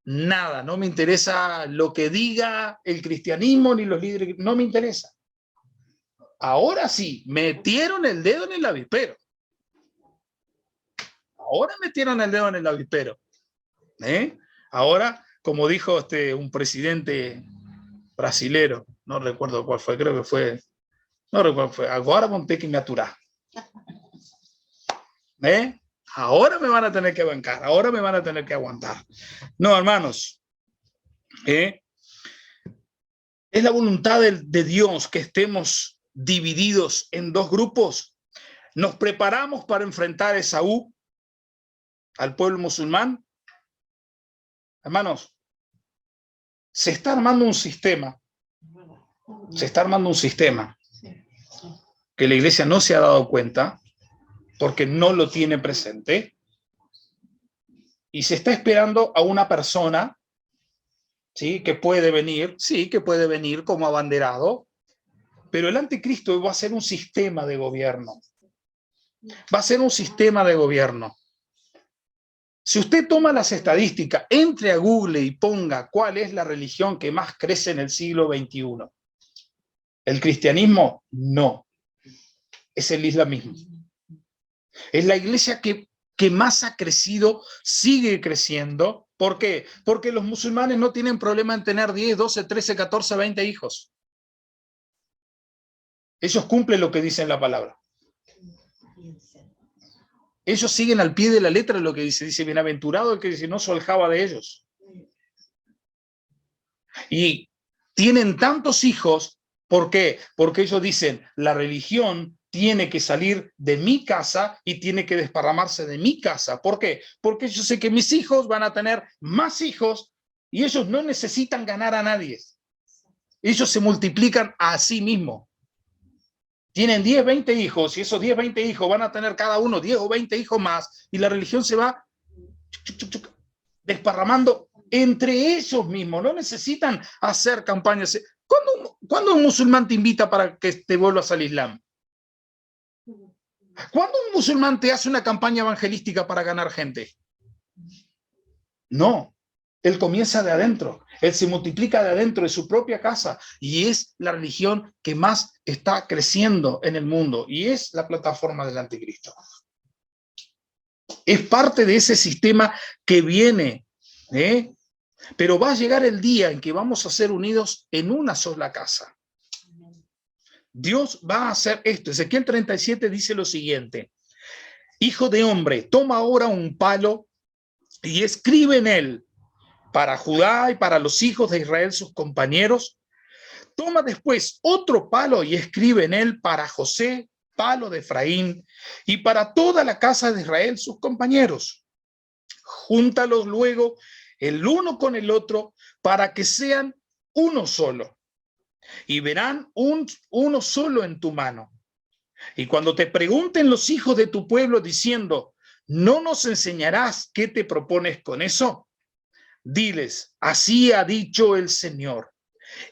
nada, no me interesa lo que diga el cristianismo ni los líderes, no me interesa. Ahora sí, metieron el dedo en el avispero. Ahora metieron el dedo en el avispero. Ahora, como dijo un presidente brasilero, no recuerdo cuál fue, creo que fue, no recuerdo, fue, agora vão ter que me aturar. Ahora me van a tener que bancar, ahora me van a tener que aguantar. No, hermanos, es la voluntad de Dios que estemos divididos en dos grupos. Nos preparamos para enfrentar a Esaú, al pueblo musulmán. Hermanos, se está armando un sistema. Se está armando un sistema que la iglesia no se ha dado cuenta porque no lo tiene presente. Y se está esperando a una persona, ¿sí? Que puede venir como abanderado, pero el anticristo va a ser un sistema de gobierno. Va a ser un sistema de gobierno. Si usted toma las estadísticas, entre a Google y ponga cuál es la religión que más crece en el siglo XXI. ¿El cristianismo? No. Es el islamismo. Es la iglesia que más ha crecido, sigue creciendo. ¿Por qué? Porque los musulmanes no tienen problema en tener 10, 12, 13, 14, 20 hijos. Ellos cumplen lo que dice en la palabra. Ellos siguen al pie de la letra lo que dice. Dice, bienaventurado el que dice, no soljaba de ellos. Y tienen tantos hijos, ¿por qué? Porque ellos dicen, la religión tiene que salir de mi casa y tiene que desparramarse de mi casa. ¿Por qué? Porque yo sé que mis hijos van a tener más hijos y ellos no necesitan ganar a nadie. Ellos se multiplican a sí mismos. Tienen 10, 20 hijos y esos 10, 20 hijos van a tener cada uno 10 o 20 hijos más y la religión se va desparramando entre ellos mismos. No necesitan hacer campañas. ¿Cuándo un musulmán te invita para que te vuelvas al Islam? ¿Cuándo un musulmán te hace una campaña evangelística para ganar gente? No, él comienza de adentro, él se multiplica de adentro de su propia casa y es la religión que más está creciendo en el mundo y es la plataforma del anticristo. Es parte de ese sistema que viene, pero va a llegar el día en que vamos a ser unidos en una sola casa. Dios va a hacer esto. Ezequiel 37 dice lo siguiente: hijo de hombre, toma ahora un palo y escribe en él para Judá y para los hijos de Israel sus compañeros. Toma después otro palo y escribe en él para José, palo de Efraín, y para toda la casa de Israel sus compañeros. Júntalos luego el uno con el otro para que sean uno solo. Y verán uno solo en tu mano. Y cuando te pregunten los hijos de tu pueblo diciendo, ¿no nos enseñarás qué te propones con eso? Diles, así ha dicho el Señor.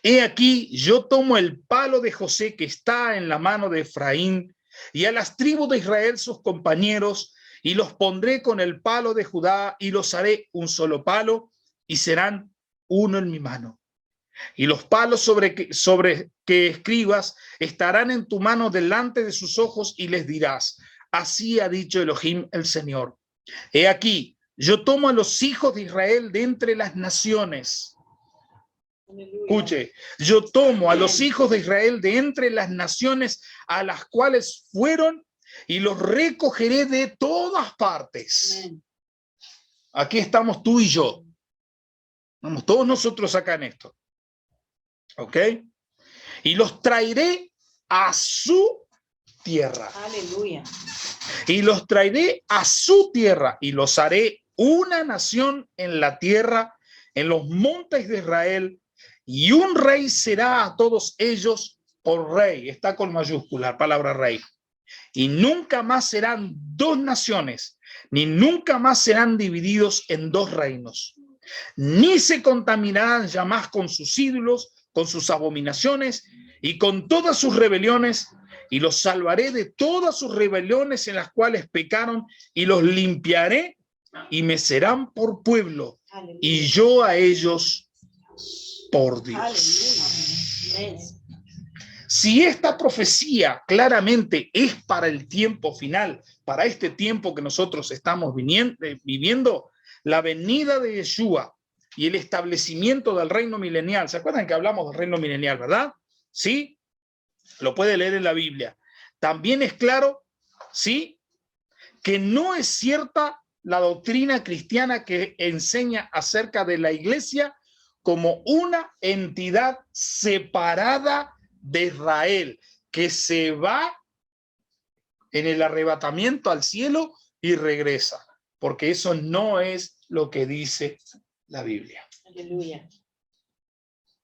He aquí, yo tomo el palo de José que está en la mano de Efraín y a las tribus de Israel sus compañeros y los pondré con el palo de Judá y los haré un solo palo y serán uno en mi mano. Y los palos sobre que escribas estarán en tu mano delante de sus ojos y les dirás, así ha dicho Elohim el Señor. He aquí, yo tomo a los hijos de Israel de entre las naciones. Escuche, yo tomo a los hijos de Israel de entre las naciones a las cuales fueron y los recogeré de todas partes. Aquí estamos tú y yo. Vamos todos nosotros acá en esto. ¿Ok? Y los traeré a su tierra. Aleluya. Y los traeré a su tierra y los haré una nación en la tierra, en los montes de Israel, y un rey será a todos ellos por rey. Está con mayúscula, palabra rey. Y nunca más serán dos naciones, ni nunca más serán divididos en dos reinos. Ni se contaminarán ya más con sus ídolos, con sus abominaciones y con todas sus rebeliones, y los salvaré de todas sus rebeliones en las cuales pecaron, y los limpiaré y me serán por pueblo, Aleluya. y yo a ellos por Dios. Aleluya. Si esta profecía claramente es para el tiempo final, para este tiempo que nosotros estamos viviendo, la venida de Yeshua y el establecimiento del reino milenial. ¿Se acuerdan que hablamos del reino milenial, verdad? ¿Sí? Lo puede leer en la Biblia. También es claro, ¿sí?, que no es cierta la doctrina cristiana que enseña acerca de la iglesia como una entidad separada de Israel, que se va en el arrebatamiento al cielo y regresa, porque eso no es lo que dice la Biblia. Aleluya.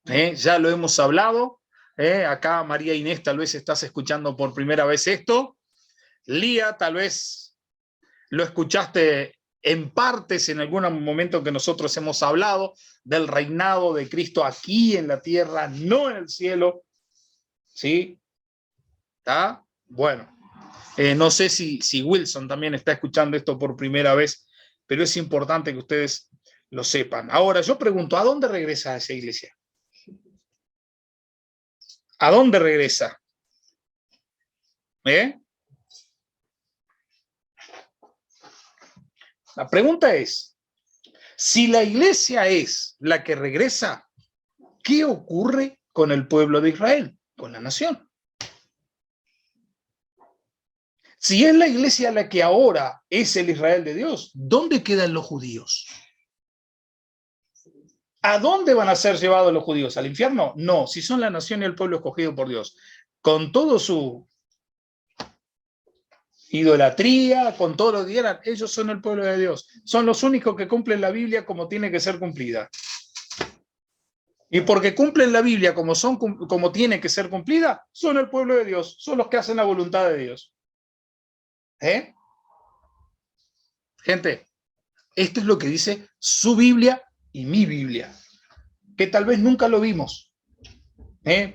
Ya lo hemos hablado. Acá María Inés, tal vez estás escuchando por primera vez esto. Lía, tal vez lo escuchaste en partes en algún momento que nosotros hemos hablado del reinado de Cristo aquí en la tierra, no en el cielo. ¿Sí? ¿Está? Bueno, no sé si Wilson también está escuchando esto por primera vez, pero es importante que ustedes lo sepan. Ahora, yo pregunto, ¿a dónde regresa esa iglesia? ¿A dónde regresa? La pregunta es, si la iglesia es la que regresa, ¿qué ocurre con el pueblo de Israel, con la nación? Si es la iglesia la que ahora es el Israel de Dios, ¿dónde quedan los judíos? ¿A dónde van a ser llevados los judíos? ¿Al infierno? No, si son la nación y el pueblo escogido por Dios. Con todo su idolatría, con todo lo que quieran, ellos son el pueblo de Dios. Son los únicos que cumplen la Biblia como tiene que ser cumplida. Y porque cumplen la Biblia como tiene que ser cumplida, son el pueblo de Dios, son los que hacen la voluntad de Dios. Gente, esto es lo que dice su Biblia y mi Biblia, que tal vez nunca lo vimos,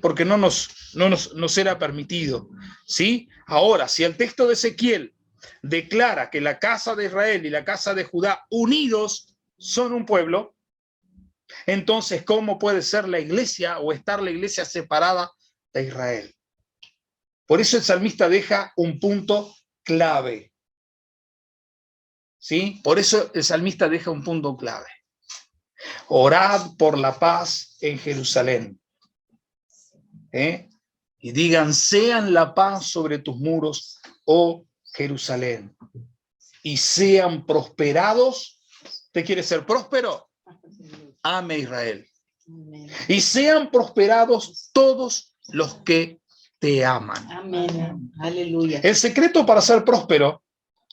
porque no nos era permitido, ¿sí? Ahora, si el texto de Ezequiel declara que la casa de Israel y la casa de Judá unidos son un pueblo, entonces, ¿cómo puede ser la iglesia o estar la iglesia separada de Israel? Por eso el salmista deja un punto clave, ¿sí? Por eso el salmista deja un punto clave. Orad por la paz en Jerusalén. Y digan, sean la paz sobre tus muros, oh Jerusalén. Y sean prosperados. ¿Usted quiere ser próspero? Ame Israel. Y sean prosperados todos los que te aman. Amén. Aleluya. El secreto para ser próspero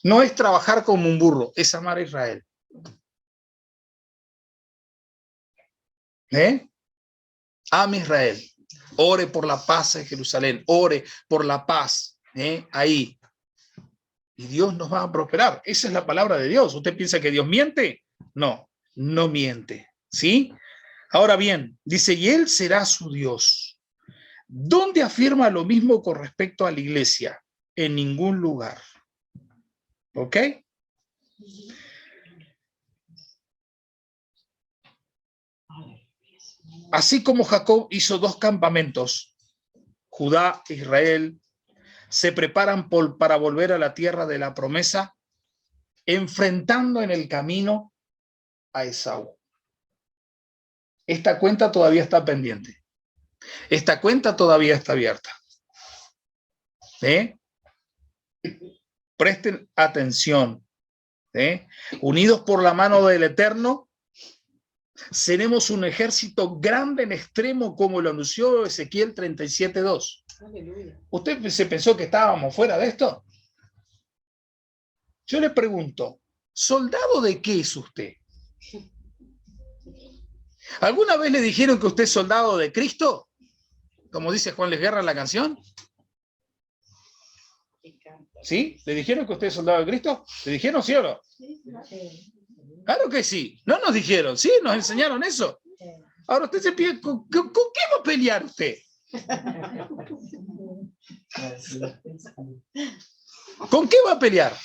no es trabajar como un burro, es amar a Israel. Ame Israel. Ore por la paz en Jerusalén. Ore por la paz. Ahí. Y Dios nos va a prosperar. Esa es la palabra de Dios. ¿Usted piensa que Dios miente? No, no miente. ¿Sí? Ahora bien, dice, y Él será su Dios. ¿Dónde afirma lo mismo con respecto a la iglesia? En ningún lugar. ¿Ok? Así como Jacob hizo 2 campamentos, Judá e Israel se preparan para volver a la tierra de la promesa, enfrentando en el camino a Esaú. Esta cuenta todavía está pendiente. Esta cuenta todavía está abierta. Presten atención. Unidos por la mano del Eterno, seremos un ejército grande en extremo, como lo anunció Ezequiel 37:2. ¿Usted se pensó que estábamos fuera de esto? Yo le pregunto, ¿soldado de qué es usted? ¿Alguna vez le dijeron que usted es soldado de Cristo? Como dice Juan Luis Guerra en la canción. ¿Sí? ¿Le dijeron que usted es soldado de Cristo? ¿Le dijeron sí o no? Claro que sí. No nos dijeron, sí, nos enseñaron eso. Ahora usted se pide, ¿con qué va a pelear usted? ¿Con qué va a pelear?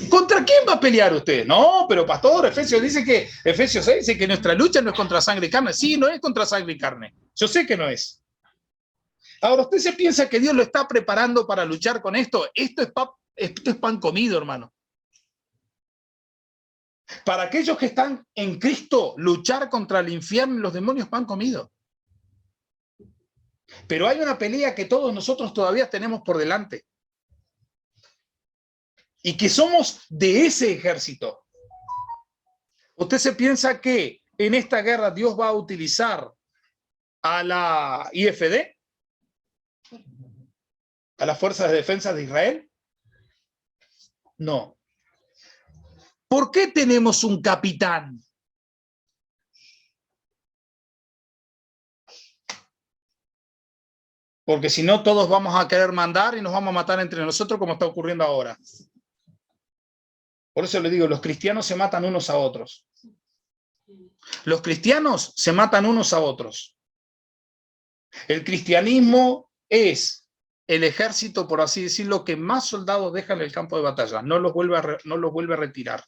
¿Contra quién va a pelear usted? No, pero pastor, Efesios 6 dice que nuestra lucha no es contra sangre y carne. Sí, no es contra sangre y carne. Yo sé que no es. Ahora, ¿usted se piensa que Dios lo está preparando para luchar con esto? Esto es pan comido, hermano. Para aquellos que están en Cristo, luchar contra el infierno y los demonios es pan comido. Pero hay una pelea que todos nosotros todavía tenemos por delante. Y que somos de ese ejército. ¿Usted se piensa que en esta guerra Dios va a utilizar a la IFD? ¿A las Fuerzas de Defensa de Israel? No. ¿Por qué tenemos un capitán? Porque si no, todos vamos a querer mandar y nos vamos a matar entre nosotros como está ocurriendo ahora. Por eso le digo, los cristianos se matan unos a otros. Los cristianos se matan unos a otros. El cristianismo es el ejército, por así decirlo, que más soldados deja en el campo de batalla. No los vuelve a retirar.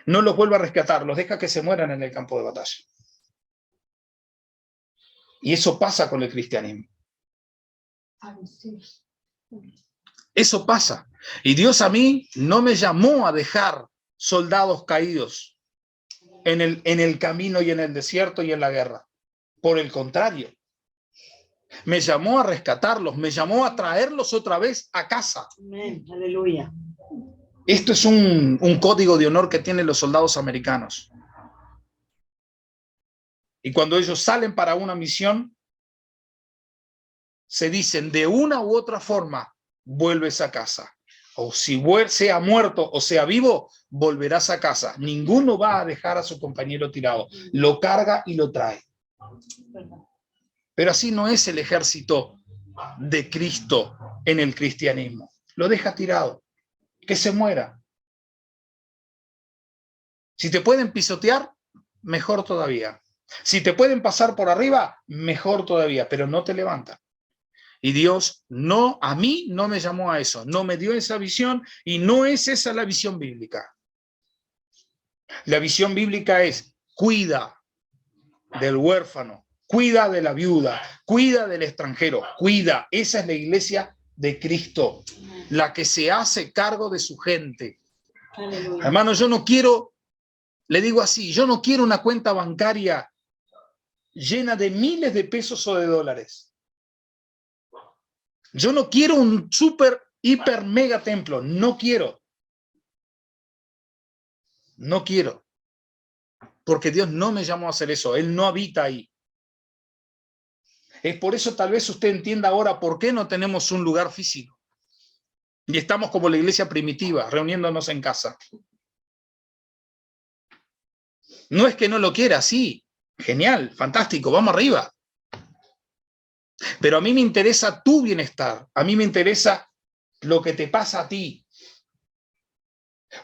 No los vuelve a rescatar. Los deja que se mueran en el campo de batalla. Y eso pasa con el cristianismo. Eso pasa. Y Dios a mí no me llamó a dejar soldados caídos en el camino y en el desierto y en la guerra. Por el contrario, me llamó a rescatarlos, me llamó a traerlos otra vez a casa. Amén. Aleluya. Esto es un código de honor que tienen los soldados americanos. Y cuando ellos salen para una misión, se dicen de una u otra forma, vuelves a casa. O si sea muerto o sea vivo, volverás a casa. Ninguno va a dejar a su compañero tirado. Lo carga y lo trae. Pero así no es el ejército de Cristo en el cristianismo. Lo deja tirado. Que se muera. Si te pueden pisotear, mejor todavía. Si te pueden pasar por arriba, mejor todavía, pero no te levantan. Y Dios a mí no me llamó a eso, no me dio esa visión y no es esa la visión bíblica. La visión bíblica es cuida del huérfano, cuida de la viuda, cuida del extranjero, cuida. Esa es la iglesia de Cristo, la que se hace cargo de su gente. Aleluya. Hermano, yo no quiero, le digo así, yo no quiero una cuenta bancaria llena de miles de pesos o de dólares. Yo no quiero un super, hiper, mega templo. No quiero. No quiero. Porque Dios no me llamó a hacer eso. Él no habita ahí. Es por eso tal vez usted entienda ahora por qué no tenemos un lugar físico. Y estamos como la iglesia primitiva, reuniéndonos en casa. No es que no lo quiera, sí. Genial, fantástico, vamos arriba. Pero a mí me interesa tu bienestar. A mí me interesa lo que te pasa a ti.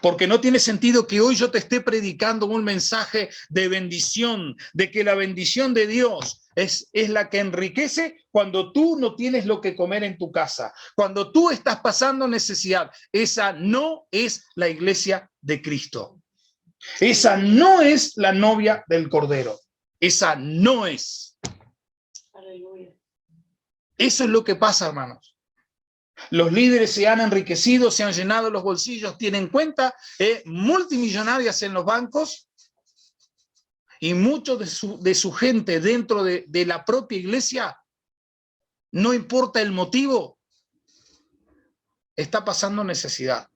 Porque no tiene sentido que hoy yo te esté predicando un mensaje de bendición, de que la bendición de Dios es la que enriquece cuando tú no tienes lo que comer en tu casa, cuando tú estás pasando necesidad. Esa no es la iglesia de Cristo. Esa no es la novia del Cordero. Esa no es. Aleluya. Eso es lo que pasa, hermanos. Los líderes se han enriquecido, se han llenado los bolsillos, tienen cuentas multimillonarias en los bancos, y muchos de su gente dentro de la propia iglesia, no importa el motivo, está pasando necesidad.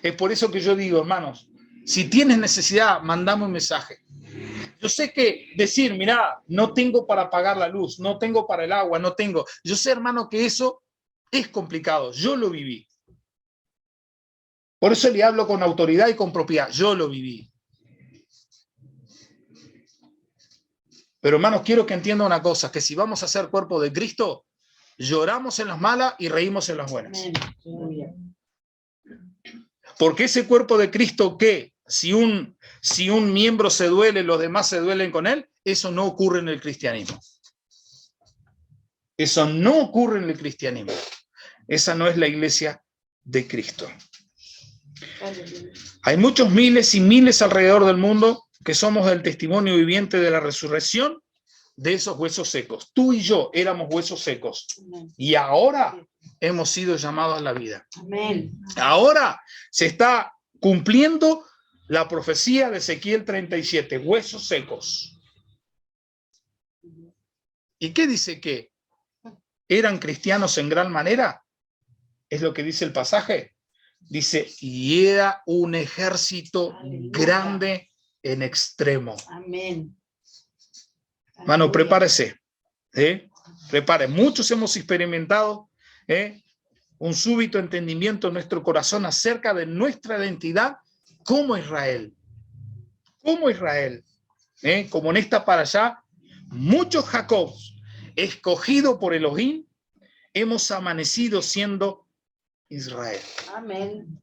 Es por eso que yo digo, hermanos, si tienes necesidad, mandame un mensaje. Yo sé que decir, mira, no tengo para pagar la luz, no tengo para el agua, no tengo. Yo sé, hermano, que eso es complicado. Yo lo viví. Por eso le hablo con autoridad y con propiedad. Yo lo viví. Pero, hermanos, quiero que entienda una cosa, que si vamos a ser cuerpo de Cristo, lloramos en las malas y reímos en las buenas. Aleluya. Porque ese cuerpo de Cristo, que si un miembro se duele, los demás se duelen con él, eso no ocurre en el cristianismo. Eso no ocurre en el cristianismo. Esa no es la iglesia de Cristo. Aleluya. Hay muchos miles y miles alrededor del mundo que somos el testimonio viviente de la resurrección de esos huesos secos. Tú y yo éramos huesos secos. Amén. Y ahora hemos sido llamados a la vida. Amén. Ahora se está cumpliendo la profecía de Ezequiel 37, huesos secos. ¿Y qué dice que eran cristianos en gran manera? Es lo que dice el pasaje. Dice, y era un ejército grande en extremo. Amén. Mano, prepárese. Prepare. Muchos hemos experimentado un súbito entendimiento en nuestro corazón acerca de nuestra identidad como Israel. Como Israel. Como en esta para allá, muchos Jacobs, escogidos por Elohim, hemos amanecido siendo Israel. Amén.